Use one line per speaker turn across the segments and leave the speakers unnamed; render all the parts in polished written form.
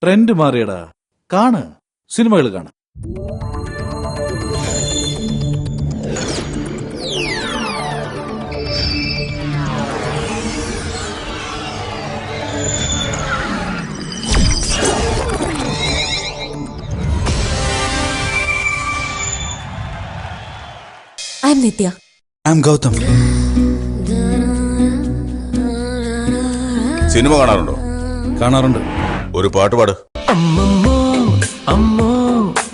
Trend മാറിയടാ. കാണ്, സിനിമകൾ കാണാം.
I'm Nitya.
I'm Gautam.
Cinema കാണാറുണ്ടോ?
കാണാറുണ്ട്.
ഒരു പാട്ട് പാട്.
അമ്മമ്മോ അമ്മോ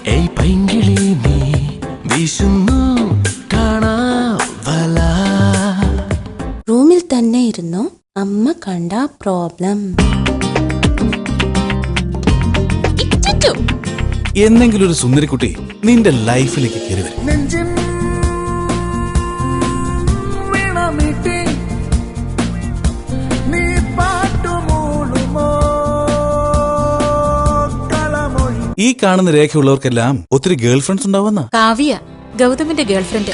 ഏയ് പൈങ്കിളി നീ വീശുന്നു കാണാവല.
റൂമിൽ തന്നെ ഇരുന്നു അമ്മ കണ്ട പ്രോബ്ലം.
എന്നെങ്കിലും ഒരു സുന്ദരിക്കുട്ടി നിന്റെ ലൈഫിലേക്ക് കയറി വരും. ഈ കാണുന്ന രേഖയുള്ളവർക്കെല്ലാം ഒത്തിരി ഗേൾ ഫ്രണ്ട്സ് ഉണ്ടാവുന്ന
കാവ്യ ഗൗതമിന്റെ ഗേൾഫ്രണ്ട്.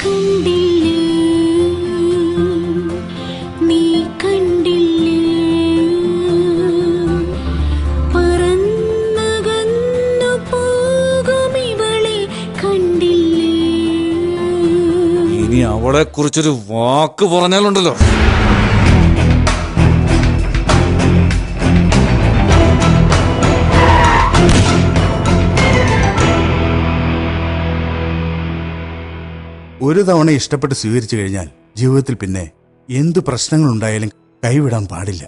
ഇനി അവളെ കുറിച്ചൊരു വാക്ക് പറഞ്ഞാലുണ്ടല്ലോ.
ഒരു തവണ ഇഷ്ടപ്പെട്ട് സ്വീകരിച്ചു കഴിഞ്ഞാൽ ജീവിതത്തിൽ പിന്നെ എന്തു പ്രശ്നങ്ങളുണ്ടായാലും കൈവിടാൻ പാടില്ല.